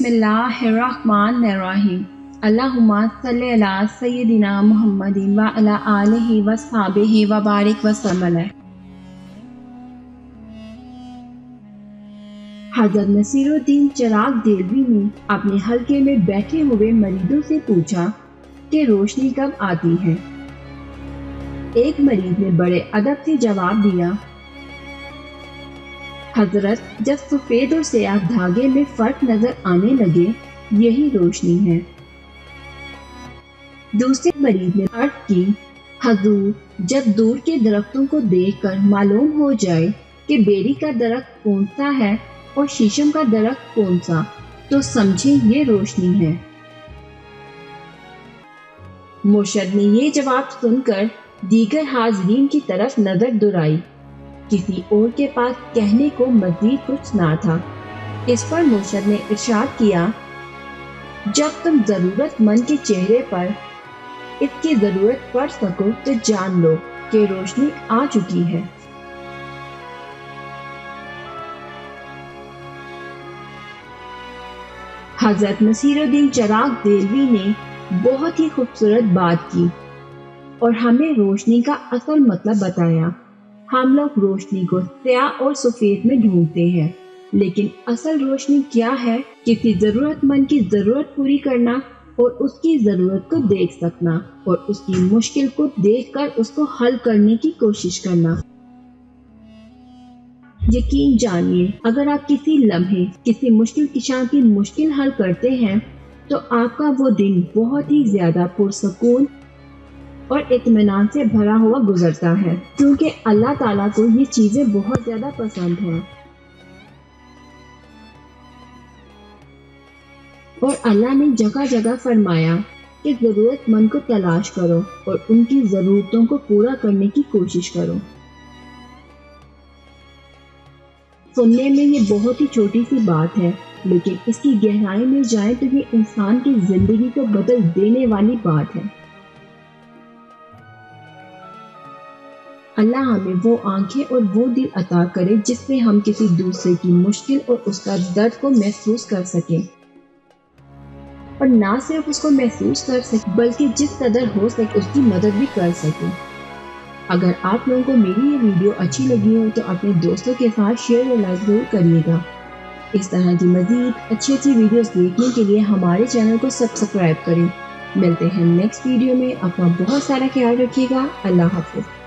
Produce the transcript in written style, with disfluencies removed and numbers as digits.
बिस्मिल्लाह अर्रहमान अर्रहीम। अल्लाहुम्मा सल्ली अला सय्यदिना मुहम्मदिन व अला आलिहि व सहाबिहि व बारिक वसल्लम। हज़रत नसीरुद्दीन चिराग देलवी ने अपने हलके में बैठे हुए मरीदों से पूछा कि रोशनी कब आती है। एक मरीद ने बड़े अदब से जवाब दिया, हजरत, जब सफेद और सयाह धागे में फर्क नजर आने लगे, यही रोशनी है। दूसरे मरीद ने अर्ज की, हजूर, जब दूर के दरख्तों को देखकर मालूम हो जाए कि बेरी का दरख्त कौन सा है और शीशम का दरख्त कौन सा, तो समझे ये रोशनी है। मुर्शद ने ये जवाब सुनकर दीगर हाजरीन की तरफ नजर दुराई। किसी और के पास कहने को मजीद कुछ ना था। इस पर मुर्शद ने इरशाद किया, जब तुम जरूरतमंद के चेहरे पर इसकी जरूरत पड़ सको तो जान लो कि रोशनी आ चुकी है। हजरत नसीरुद्दीन चिराग देलवी ने बहुत ही खूबसूरत बात की और हमें रोशनी का असल मतलब बताया। हम लोग रोशनी को स्याह और सफेद में ढूंढते हैं, लेकिन असल रोशनी क्या है? किसी जरूरतमंद की जरूरत पूरी करना और उसकी जरूरत को देख सकना और उसकी मुश्किल को देखकर उसको हल करने की कोशिश करना। यकीन जानिए, अगर आप किसी लम्हे किसी मुश्किल किशा की मुश्किल हल करते हैं तो आपका वो दिन बहुत ही ज्यादा पुरसकून और इत्मीनान से भरा हुआ गुजरता है, क्योंकि अल्लाह ताला को ये चीजें बहुत ज्यादा पसंद हैं। और अल्लाह ने जगह जगह फरमाया कि जरूरतमंद को तलाश करो और उनकी जरूरतों को पूरा करने की कोशिश करो। सुनने में ये बहुत ही छोटी सी बात है, लेकिन इसकी गहराई में जाए तो ये इंसान की जिंदगी को बदल देने वाली बात है। अल्लाह हमें वो आंखें और वो दिल अता करे जिससे हम किसी दूसरे की मुश्किल और उसका दर्द को महसूस कर सकें, और ना सिर्फ उसको महसूस कर सकें बल्कि जिस कदर हो सके उसकी मदद भी कर सकें। अगर आप लोगों को मेरी ये वीडियो अच्छी लगी हो तो अपने दोस्तों के साथ शेयर और लाइक जरूर करिएगा। इस तरह की मज़ीद अच्छी वीडियोस देखने के लिए हमारे चैनल को सब्सक्राइब करें। मिलते हैं नेक्स्ट वीडियो में। अपना बहुत सारा ख्याल रखिएगा। अल्लाह हाफिज़।